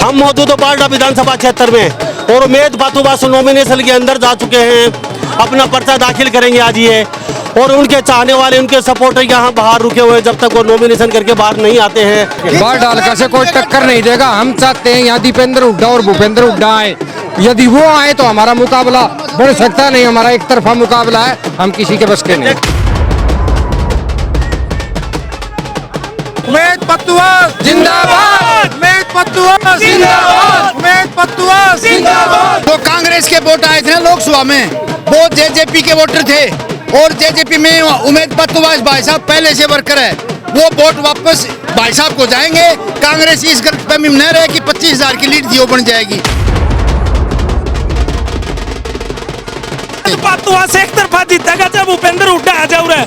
हम मौजूद बारडा विधानसभा क्षेत्र में और उमेद बातुबास नॉमिनेशन के अंदर जा चुके हैं, अपना पर्चा दाखिल करेंगे आज ये। और उनके चाहने वाले, उनके सपोर्टर यहाँ बाहर रुके हुए हैं जब तक वो नॉमिनेशन करके बाहर नहीं आते हैं। बारडा हल्का से कोई टक्कर नहीं देगा। हम चाहते हैं यहाँ दीपेंद्र हुड्डा और भूपेंद्र हुड्डा आए। यदि वो आए तो हमारा मुकाबला बढ़ सकता नहीं, हमारा एक तरफा मुकाबला है, हम किसी के बस के नहीं। उमेद बत्तुआस जिंदाबाद, उमेद बत्तुआस जिंदाबाद, उमेद बत्तुआस जिंदाबाद। तो कांग्रेस के वोट आए थे ना लोकसभा में, वो जेजेपी के वोटर थे और जेजेपी में उमेद बत्तुआस भाई साहब पहले से वर्कर है, वो वोट वापस भाई साहब को जाएंगे। कांग्रेस इस गलतफहमी में न रहे कि 25,000 की लीड थी वो बन जाएगी। बत्तुआस एक तरफा जीतेगा जब उपेंद्र हुड्डा आ जाऊ रहे।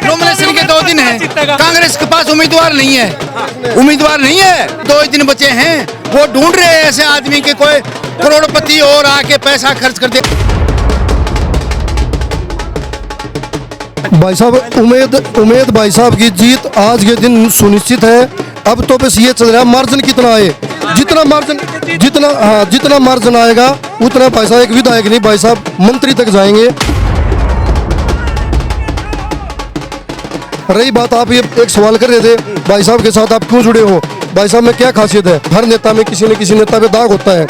नॉमिनेशन के 2 दिन है, कांग्रेस के पास उम्मीदवार नहीं है, उम्मीदवार नहीं है। 2 ही दिन बचे हैं, वो ढूंढ रहे हैं ऐसे आदमी के कोई करोड़पति और आके पैसा खर्च कर दे। भाई साहब उमेद भाई साहब की जीत आज के दिन सुनिश्चित है। अब तो बस ये चल रहा है मार्जिन कितना आए, जितना मार्जिन आएगा उतना भाई साहब एक विधायक नहीं भाई साहब मंत्री तक जाएंगे। रही बात, आप ये एक सवाल कर रहे थे भाई साहब के साथ आप क्यों जुड़े हो, भाई साहब में क्या खासियत है? हर नेता में किसी न किसी नेता पे दाग होता है,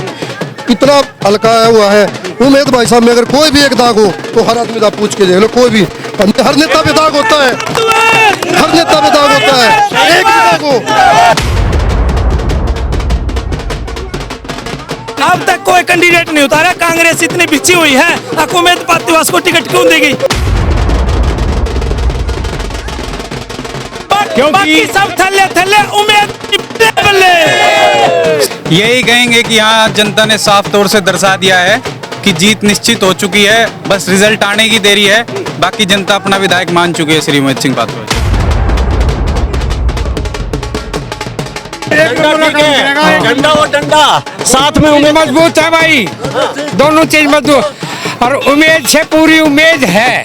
इतना हल्का आया हुआ है। उमेद भाई साहब में अगर कोई भी एक दाग हो तो हर आदमी दाग पूछ के देख लो, कोई भी, हर नेता पे दाग होता है, हर नेता पे दाग होता है, एक भी दाग हो। अब तक कोई कैंडिडेट नहीं उतारा, कांग्रेस इतनी बिछी हुई है, उमेद बत्तुआस को टिकट क्यों देगी? क्योंकि सब थल्ले उमेद यही कहेंगे कि यहाँ जनता ने साफ तौर से दर्शा दिया है कि जीत निश्चित हो चुकी है, बस रिजल्ट आने की देरी है। बाकी जनता अपना विधायक मान चुकी है श्री उमेद सिंह बातुआस। डंडा और डंडा साथ में उमेद मजबूत है भाई, दोनों चीज मजबूत। और उमेद से पूरी उमेद है,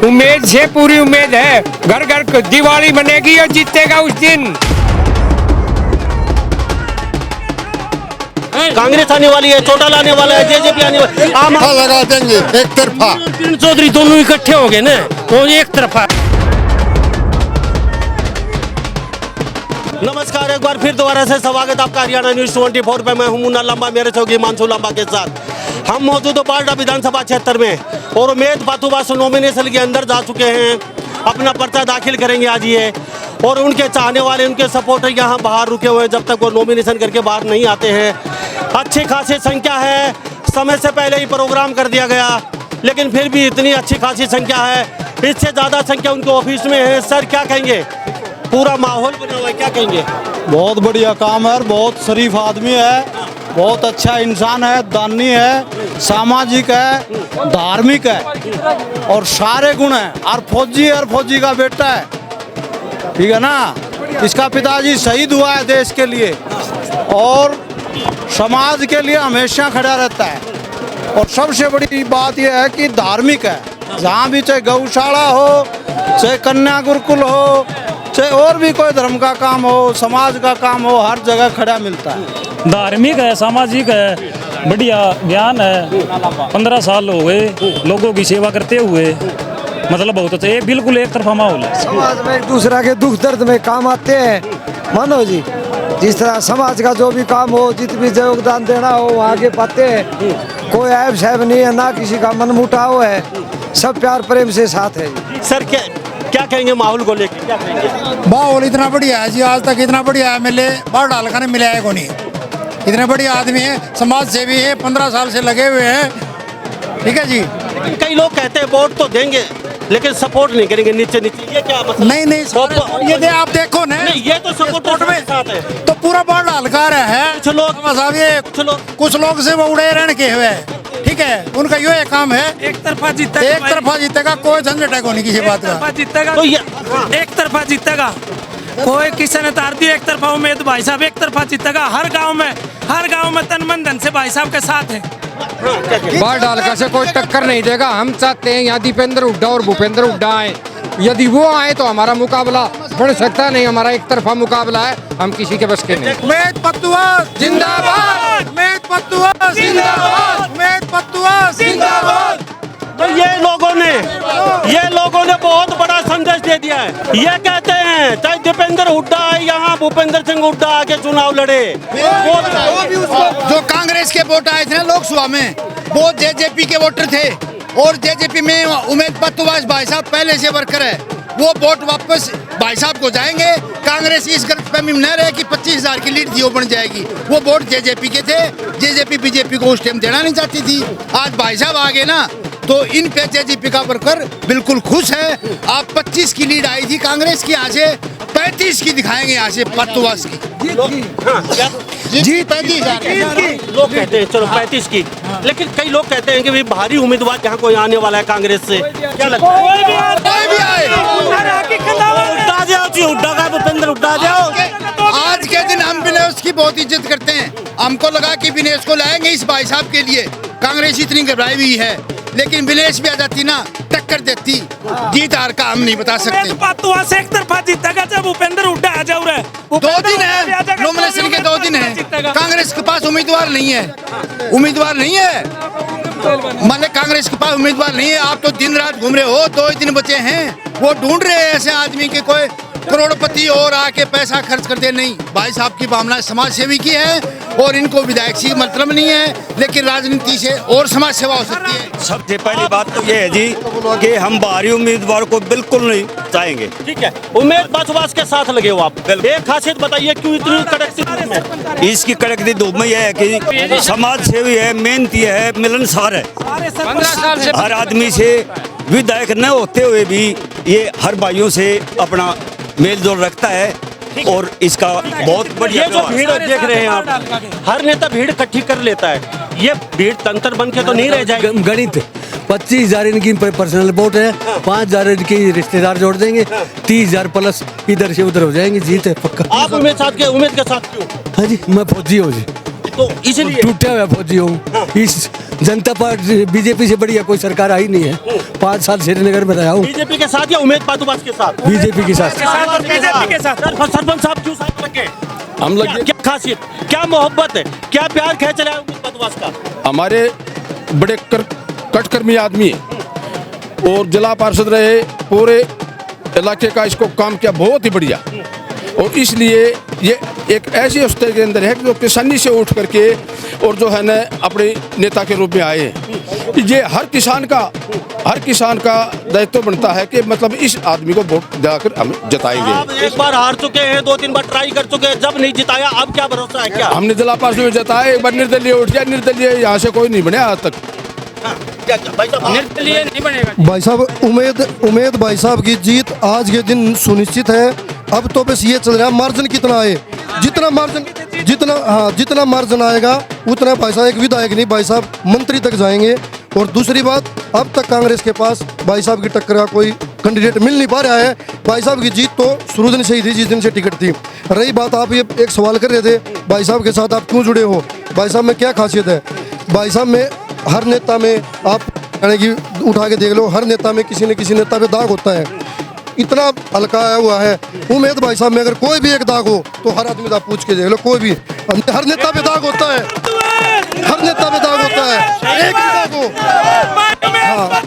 उमेद से पूरी उमेद है। घर घर दिवाली बनेगी और जीतेगा उस दिन। कांग्रेस आने वाली है, चोटा लाने वाला है, जेजेपी आने वाली है, आम लगा देंगे एक तरफा। चौधरी दोनों इकट्ठे हो गए ना, तो एक तरफा। नमस्कार, एक बार फिर दोबारा से स्वागत आपका हरियाणा न्यूज 24 पे। मैं हूं मुन्ना लंबा, मेरे चौकी मानसू लंबा के साथ। हम मौजूद बारडा विधानसभा क्षेत्र में और उमेद बातुबास नॉमिनेशन के अंदर जा चुके हैं, अपना पर्चा दाखिल करेंगे आज ये। और उनके चाहने वाले, उनके सपोर्टर यहाँ बाहर रुके हुए हैं जब तक वो नॉमिनेशन करके बाहर नहीं आते हैं। अच्छी खासी संख्या है, समय से पहले ही प्रोग्राम कर दिया गया, लेकिन फिर भी इतनी अच्छी खासी संख्या है, इससे ज़्यादा संख्या उनके ऑफिस में है। सर क्या कहेंगे, पूरा माहौल बना हुआ है, क्या कहेंगे? बहुत बढ़िया काम है, बहुत शरीफ आदमी है, बहुत अच्छा इंसान है, दानी है, सामाजिक है, धार्मिक है और सारे गुण हैं। और फौजी का बेटा है, ठीक है ना। इसका पिताजी शहीद हुआ है देश के लिए और समाज के लिए हमेशा खड़ा रहता है। और सबसे बड़ी बात यह है कि धार्मिक है, जहाँ भी चाहे गौशाला हो, चाहे कन्या गुरुकुल हो, चाहे और भी कोई धर्म का काम हो, समाज का काम हो, हर जगह खड़ा मिलता है। धार्मिक है, सामाजिक है, बढ़िया ज्ञान है। 15 साल हो गए लोगों की सेवा करते हुए, मतलब बहुत अच्छा, ये बिल्कुल एक तरफा माहौल है। समाज में एक दूसरा के दुख दर्द में काम आते हैं, मानो जी। जिस तरह समाज का जो भी काम हो, जितनी भी योगदान देना हो वहाँ के पाते हैं। कोई ऐब सैब नहीं है, ना किसी का मन मुटाव है, सब प्यार प्रेम से साथ है। सर क्या कहेंगे माहौल को लेकर, क्या कहेंगे? माहौल इतना बढ़िया है जी, आज तक इतना बढ़िया मिले बारडा हल्का ने मिला है को नहीं। इतने बढ़िया आदमी है, समाज सेवी है, 15 साल से लगे हुए हैं, ठीक है जी। कई लोग कहते हैं वोट तो देंगे लेकिन सपोर्ट नहीं करेंगे, नीचे नीचे, ये क्या मतलब? नहीं ये आप देखो ना, ये तो सपोर्ट में साथ है, तो पूरा बारडा हल्का है। कुछ लोग से वो उड़े रहने के हुए, ठीक है, उनका ये काम है। एक तरफा जीतेगा, कोई झंझट है नहीं किसी बात का। जीतेगा तो एक तरफा जीतेगा, कोई किसी ने तार दी एक तरफा। उमेद भाई साहब एक तरफा जीतेगा, हर गांव में तन मन धन से भाई साहब के साथ है। बारडा हल्का से कोई टक्कर नहीं देगा। हम चाहते हैं यहाँ दीपेंद्र हुड्डा और भूपेंद्र हुड्डा आए। यदि वो आए तो हमारा मुकाबला बढ़ सकता नहीं, हमारा एक तरफा मुकाबला है, हम किसी के बस के नहीं। उमेद पत्तुआस जिंदाबाद, उमेद पत्तुआस जिंदाबाद, उमेद पत्तुआस जिंदाबाद। तो ये लोगों ने बहुत बड़ा संदेश दे दिया है। ये कहते हैं चाहे दीपेंद्र हुड्डा आए यहाँ, भूपेंद्र सिंह हुड्डा आके चुनाव लड़े, जो कांग्रेस के वोट आए थे ना लोकसभा में, वो जेजेपी के वोटर थे और जेजेपी में उमेद पत्तुआस भाई साहब पहले से वर्कर है, वो वोट वापस भाई साहब को जाएंगे। कांग्रेस इस गलतफहमी में न रहे कि 25,000 की लीड थी वो बन जाएगी, वो वोट जेजेपी के थे। जेजेपी बीजेपी को उस टाइम देना नहीं चाहती थी। आज भाई साहब आ गए ना, तो इन पे जेजेपी का वर्कर बिल्कुल खुश है। आप 25 की लीड आई थी कांग्रेस की, यहाँ से 35 की दिखाएंगे, यहाँ से पत्तुआस की जीत 35,000 लोग कहते हैं, चलो 35 की, लेकिन कई लोग कहते हैं कि भाई भारी उम्मीदवार यहाँ कोई आने वाला है कांग्रेस से, क्या लगता है? कोई भी आए, उठा जाओ जी, हुड्डा का भूपेंद्र उठा जाओ। आज के दिन हम विनेश की बहुत इज्जत करते हैं। हमको लगा कि विनेश को लाएंगे इस भाई साहब के लिए, कांग्रेस इतनी घबराई हुई है, लेकिन विनेश भी आ जाती ना, टक्कर देती। जीत हार का हम नहीं बता सकते। पत्तुआस एक तरफा जीतेगा जब भूपेंद्र हुड्डा आ जाओ रहे। 2 दिन है नॉमिनेशन के, 2 दिन है। कांग्रेस के पास उम्मीदवार नहीं है, उम्मीदवार नहीं है, मतलब कांग्रेस के पास उम्मीदवार नहीं है। आप तो दिन रात घूम रहे हो, 2 ही दिन बचे हैं, वो ढूंढ रहे हैं ऐसे आदमी के कोई करोड़पति और आके पैसा खर्च कर दे। नहीं, भाई साहब की भावना समाज सेवी की है और इनको विधायक से मतलब नहीं है, लेकिन राजनीति से और समाज सेवा हो सकती है। सबसे पहली बात तो ये है जी कि हम बाहरी उम्मीदवार को बिल्कुल नहीं चाहेंगे। ठीक है, उमेद पत्तुआस के साथ लगे हो आप। एक खासियत बताइए क्यों इतनी कड़क धूप में? इसकी कड़क धूप में यह है कि समाज सेवी है, मेहनती है, मिलनसार है। 15 साल से हर आदमी से विधायक न होते हुए भी ये हर भाइयों से अपना मेल जोल रखता है और इसका बहुत बढ़िया। ये जो भीड़ देख रहे हैं आप, हर नेता भीड़ इकट्ठी कर लेता है, ये भीड़ तंत्र बन के तो नहीं रह जाएगी। गणित 25,000 इनकी पर्सनल वोट है, 5,000 इनकी रिश्तेदार जोड़ देंगे, 30,000 प्लस इधर से उधर हो जाएंगे, जीत है पक्का। आप उमेद के साथ क्यों? हाँ जी, मैं फौजी हूँ जी, तो इसलिए टूटा हुआ फौजी हूँ। इस जनता पार्टी बीजेपी से बढ़िया कोई सरकार आई नहीं है। 5 साल श्रीनगर में रहा हूँ। बीजेपी के साथ या उमेद पत्तुआस के साथ? बीजेपी के साथ। सरपंच साहब क्यों साथ लगे? हम लोग क्या खासियत, क्या मोहब्बत है, क्या प्यार खींच रहा है उमेद पत्तुआस का? हमारे बड़े कटकर्मी आदमी है और जिला पार्षद रहे, पूरे इलाके का इसको काम किया बहुत ही बढ़िया। और इसलिए ये एक ऐसी स्थिति के अंदर है कि जो किसानी से उठ करके और जो है ना अपने नेता के रूप में आए हैं। ये हर किसान का दायित्व बनता है कि मतलब इस आदमी को वोट देकर हम जिताएंगे। आप एक बार हार चुके हैं, 2-3 बार ट्राई कर चुके हैं, जब नहीं जिताया, अब क्या भरोसा है? क्या हमने जिला पार्षद में जिताया, एक बार निर्दलीय उठ गया, निर्दलीय यहाँ से कोई नहीं बने आज तक। निर्दलीय नहीं बनेगा। भाई साहब उमेद भाई साहब की जीत आज के दिन सुनिश्चित है। अब तो बस ये चल रहा है मार्जिन कितना आए, जितना मार्जिन आएगा उतना भाई साहब एक विधायक नहीं, भाई साहब मंत्री तक जाएंगे। और दूसरी बात, अब तक कांग्रेस के पास भाई साहब की टक्कर का कोई कैंडिडेट मिल नहीं पा रहा है। भाई साहब की जीत तो शुरू दिन से ही थी, जिस दिन से टिकट थी। रही बात, आप ये एक सवाल कर रहे थे भाई साहब के साथ आप क्यों जुड़े हो, भाई साहब में क्या खासियत है? भाई साहब में हर नेता में आप की उठा के देख लो, हर नेता में किसी न किसी नेता पे दाग होता है, इतना हल्का आया हुआ है। उमेद भाई साहब में अगर कोई भी एक दाग हो तो हर आदमी आप पूछ के देख लो, कोई भी, हर नेता पे दाग होता है, हर नेता पे दाग होता है, एक भी दाग हो। हाँ,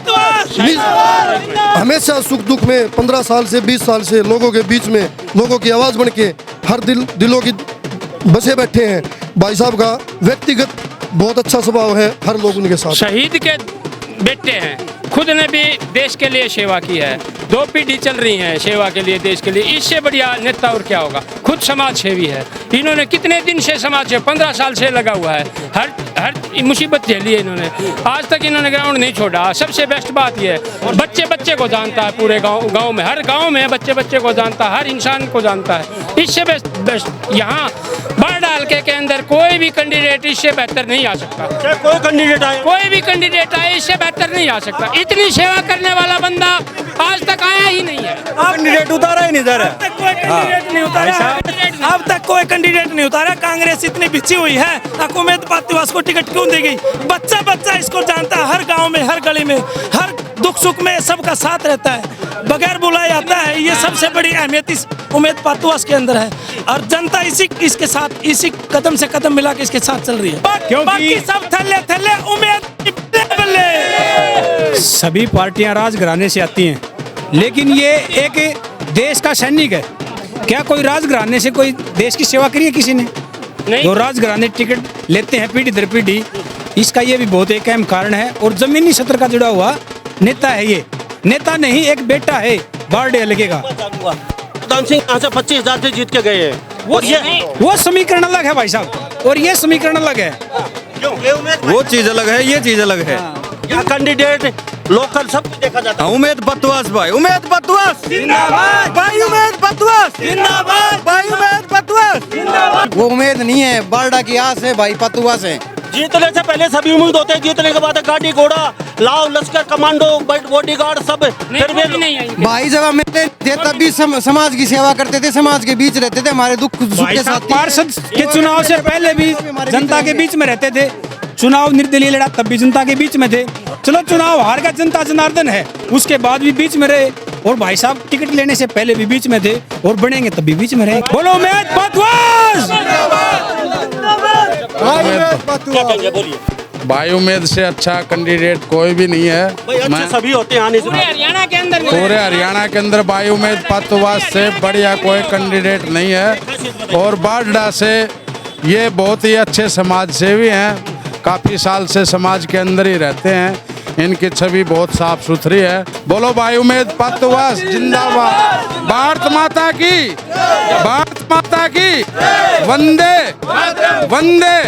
हमेशा सुख दुख में 15 साल से 20 साल से लोगों के बीच में लोगों की आवाज़ बन के हर दिलों की बसे बैठे हैं। भाई साहब का व्यक्तिगत बहुत अच्छा स्वभाव है, हर लोग उनके साथ। शहीद के बेटे हैं, खुद ने भी देश के लिए सेवा की है, 2 पीढ़ी चल रही हैं सेवा के लिए, देश के लिए। इससे बढ़िया नेता और क्या होगा? खुद समाज सेवी है, इन्होंने कितने दिन से समाज से 15 साल से लगा हुआ है, हर मुसीबत झेली है इन्होंने, आज तक इन्होंने ग्राउंड नहीं छोड़ा। सबसे बेस्ट बात यह है, बच्चे को जानता है, पूरे गाँव में, हर गाँव में बच्चे को जानता है, हर इंसान को जानता है। इससे बेस्ट यहाँ बारडा हल्के के अंदर कोई भी कैंडिडेट इससे बेहतर नहीं आ सकता। कोई भी कैंडिडेट आए इससे बेहतर नहीं आ सकता। इतनी सेवा करने वाला बंदा आज तक आया ही नहीं है। कैंडिडेट उतारा ही नहीं जा रहा, अब तक कोई कैंडिडेट नहीं उतारा। कांग्रेस इतनी बिछी हुई है, उमेद पत्तुआस को टिकट क्यों दी गई? बच्चा इसको जानता है, हर गांव में, हर गली में, हर दुख सुख में सबका साथ रहता है, बगैर बुलाए आता है। ये सबसे बड़ी अहमियत इस उमेद पातुआस के अंदर है और जनता इसके साथ इसी कदम से कदम मिला के इसके साथ चल रही है। बाकी सब थल्ले थल्ले उमेद बल्ले। सभी पार्टियां राजघराने से आती हैं, लेकिन ये एक देश का सैनिक है। क्या कोई राजघराने से कोई देश की सेवा करी है किसी ने? नहीं। जो राजघराने टिकट लेते हैं पीढ़ी दर पीढ़ी, इसका ये भी बहुत एक अहम कारण है। और जमीनी सत्र का जुड़ा हुआ नेता है ये, नेता नहीं एक बेटा है बारडे हल्के का। प्रधान सिंह यहाँ से 25,000 से जीत के गए हैं। वो समीकरण अलग है भाई साहब, और ये समीकरण अलग है। वो चीज अलग है, ये चीज अलग है। यहाँ कैंडिडेट लोकल सब देखा जाता है। उमेद बतवास भाई, उमेद बतवास जिंदाबाद भाई, उमेद बतवास जिंदाबाद भाई, उमेद बतवास जिंदाबाद। वो उम्मीद नहीं है, बारडा की आस है भाई, पतुआ से। जीतने से पहले सभी उम्मीद होते हैं, जीतने के बाद गाड़ी घोड़ा लाओ, लश्कर कमांडो बॉडीगार्ड सब फिर भी नहीं आई। भाई जगह मिलते थे तब भी समाज की सेवा करते थे, समाज के बीच रहते थे, हमारे दुख सुख के साथ। पार्षद के चुनाव से पहले भी जनता के बीच में रहते थे, चुनाव निर्दलीय लड़ा तब भी जनता के बीच में थे। चलो चुनाव हार का जनता जनार्दन है, उसके बाद भी बीच में रहे। और भाई साहब टिकट लेने से पहले भी बीच में थे और बनेंगे तब भी बीच में रहे। बोलो उमेद बतवास। भाई उमेद से अच्छा कैंडिडेट कोई भी नहीं है। अच्छे सभी होते हैं आने से। हरियाणा के अंदर पूरे हरियाणा के अंदर भाई उमेद पतवास से बढ़िया कोई कैंडिडेट नहीं है। और बारडा से ये बहुत ही अच्छे समाज सेवी हैं, काफ़ी साल से समाज के अंदर ही रहते हैं, इनकी छवि बहुत साफ सुथरी है। बोलो भाई उमेद पतवास जिंदाबाद। भारत माता की, भारत माता की, वंदे वंदे।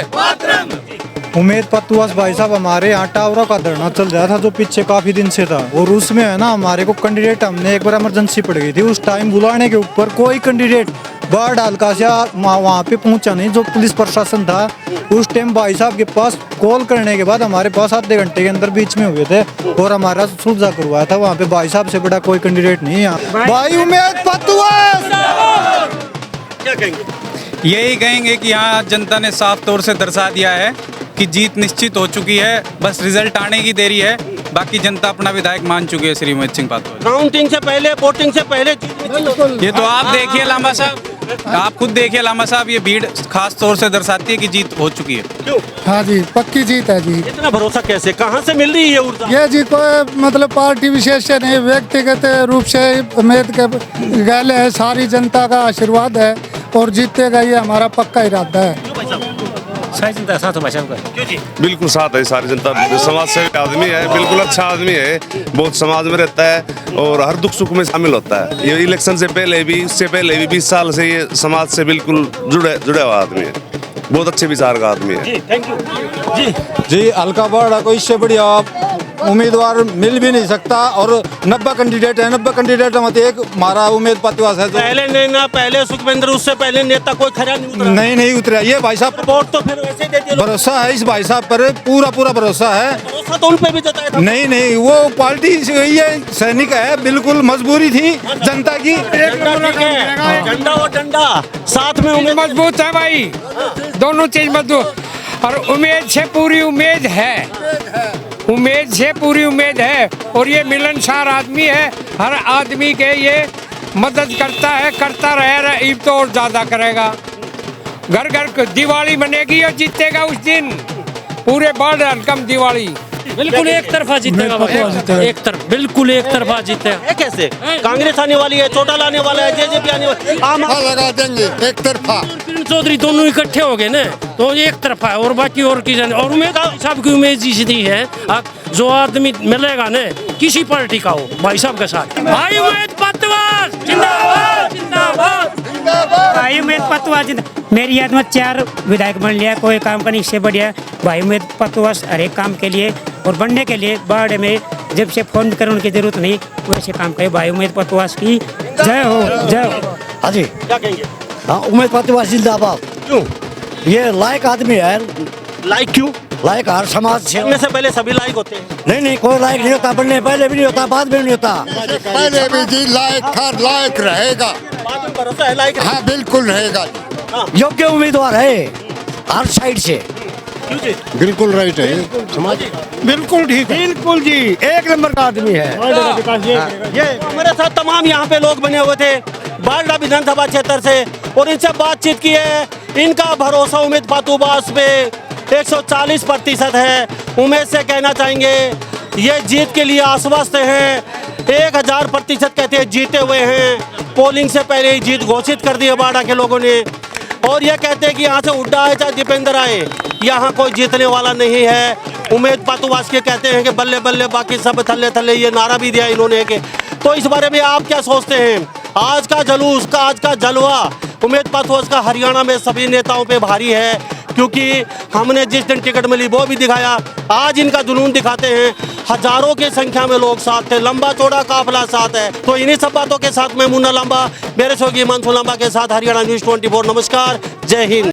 उमेद पतुआस भाई साहब हमारे यहाँ टावरों का धरना चल रहा था जो पीछे काफी दिन से था, और उसमें है ना हमारे को कैंडिडेट, हमने एक बार इमरजेंसी पड़ गई थी, उस टाइम बुलाने के ऊपर कोई कैंडिडेट बाढ़ हल्का से वहाँ पे पहुँचा नहीं। जो पुलिस प्रशासन था उस टाइम भाई साहब के पास कॉल करने के बाद हमारे पास आधे घंटे के अंदर बीच में हुए थे और हमारा सुलझा करवाया था। वहाँ पे भाई साहब से बड़ा कोई कैंडिडेट नहीं है। भाई उमेद पतुआस। क्या कहेंगे? यही कहेंगे कि यहाँ जनता ने साफ तौर से दर्शा दिया है कि जीत निश्चित हो चुकी है, बस रिजल्ट आने की देरी है। बाकी जनता अपना विधायक मान चुकी है श्री उमेद सिंह पातुआस। काउंटिंग से पहले, वोटिंग से पहले ये तो आप देखिए लांबा साहब, आप खुद देखिए लांबा साहब, ये भीड़ खास तौर से दर्शाती है कि जीत हो चुकी है। क्यों? हाँ जी, पक्की जीत है जी। इतना भरोसा कैसे, कहाँ से मिल रही है ऊर्जा? ये जी कोई मतलब पार्टी विशेष से नहीं, व्यक्तिगत रूप से उम्मीद के गले है, सारी जनता का आशीर्वाद है और जीतेगा ये हमारा पक्का इरादा है। सारी जनता साथ है। क्यों जी? बिल्कुल साथ है सारी जनता, समाज सेवी आदमी है, बिल्कुल अच्छा आदमी है, बहुत समाज में रहता है और हर दुख सुख में शामिल होता है। ये इलेक्शन से पहले भी, इससे पहले भी 20 साल से ये समाज से बिल्कुल जुड़ा हुआ आदमी है, बहुत अच्छे विचार का आदमी है। जी, थैंक यू जी। जी हल्का बारडा को इससे बढ़िया उम्मीदवार मिल भी नहीं सकता और 90 कैंडिडेट है, 90 कैंडिडेट में एक हमारा उमेद पतवास है। पहले नहीं ना, पहले सुखविंदर, उससे पहले नेता कोई खरा नहीं उतरा। नहीं उतरा। ये भाई साहब वोट तो फिर वैसे दे दिए। भरोसा है इस भाई साहब पर, पूरा भरोसा है। भरोसा तो उन पे भी जताया था। नहीं वो पार्टी से ये सैनिक है, बिल्कुल मजबूरी थी जनता की। झंडा और डंडा साथ में उम्मीद मजबूत है भाई, दोनों चीज मजबूत। और उमेद से पूरी उम्मीद है, उमेद से पूरी उम्मीद है। और ये मिलनसार आदमी है, हर आदमी के ये मदद करता है, करता रहे तो और ज्यादा करेगा। घर घर दिवाली बनेगी और जीतेगा उस दिन, पूरे वर्ल्ड हल्कम दिवाली। बिल्कुल एक तरफा जीतेगा, एक तरफ, बिल्कुल एक तरफा जीतेगा। कैसे? कांग्रेस आने वाली है, चोटाला आने वाला है, जेजेपी आने वाली है, आम लगा देंगे एक तरफा। चौधरी दोनों इकट्ठे हो गए ना, तो एक तरफा है और बाकी और की जाने। और उम्मीद साहब की उम्मीद जीती है, जो आदमी मिलेगा ना किसी पार्टी का हो भाई साहब के साथ। भाई उमेद पतवास जिंदाबाद, जिंदाबाद, भाई उमेद पतवास जिंदाबाद। मेरी याद में 4 विधायक बन लिया, कोई काम करने से बढ़िया भाई उमेद पतवास हर एक काम के लिए और बनने के लिए बाढ़ में जब से फोन करने की जरूरत नहीं, वैसे काम करे। भाई उमेद पतवास की जय हो, जय हो। हाँ जी, क्या कहेंगे? हाँ उमेद पतवास जिंदाबाद। क्यों? ये लायक आदमी है। लाइक क्यों? लायक हर समाज से। बनने से पहले सभी लाइक होते हैं। नहीं कोई लायक नहीं होता, बनने पहले भी नहीं होता, बाद में नहीं होता। पहले भी जी लायक रहेगा, बाद में भरोसा है लाइक। हाँ बिल्कुल रहेगा। योग्य उम्मीदवार है हर साइड से। बिल्कुल राइट है समाज बिल्कुल ठीक है, बिल्कुल जी, एक नंबर का आदमी है। ये मेरे साथ तमाम यहाँ पे लोग बने हुए थे बारडा विधानसभा क्षेत्र से और इनसे बातचीत की है। इनका भरोसा उमेद पातूबास पे 140% है। उमेद से कहना चाहेंगे ये जीत के लिए आश्वस्त हैं, 1000% कहते हैं जीते हुए हैं। पोलिंग से पहले ही जीत घोषित कर दी है बारडा के लोगों ने और ये कहते हैं कि यहाँ से हुड्डा आए चाहे दीपेंद्र आए, यहाँ कोई जीतने वाला नहीं है। उमेद पातूबास के कहते हैं कि बल्ले बल्ले बाकी सब थल्ले थल्ले, ये नारा भी दिया इन्होंने कि तो इस बारे में आप क्या सोचते हैं? आज का जुलूस का आज का जलवा उमेद पातूबास का हरियाणा में सभी नेताओं पे भारी है क्योंकि हमने जिस दिन टिकट मिली वो भी दिखाया, आज इनका जुनून दिखाते हैं। हजारों की संख्या में लोग साथ थे, लंबा चौड़ा काफिला साथ है। तो इन्हीं सब बातों के साथ मैं मुन्ना लांबा, मेरे सहयोगी हिमांशु लांबा के साथ हरियाणा न्यूज़ 24। नमस्कार, जय हिंद।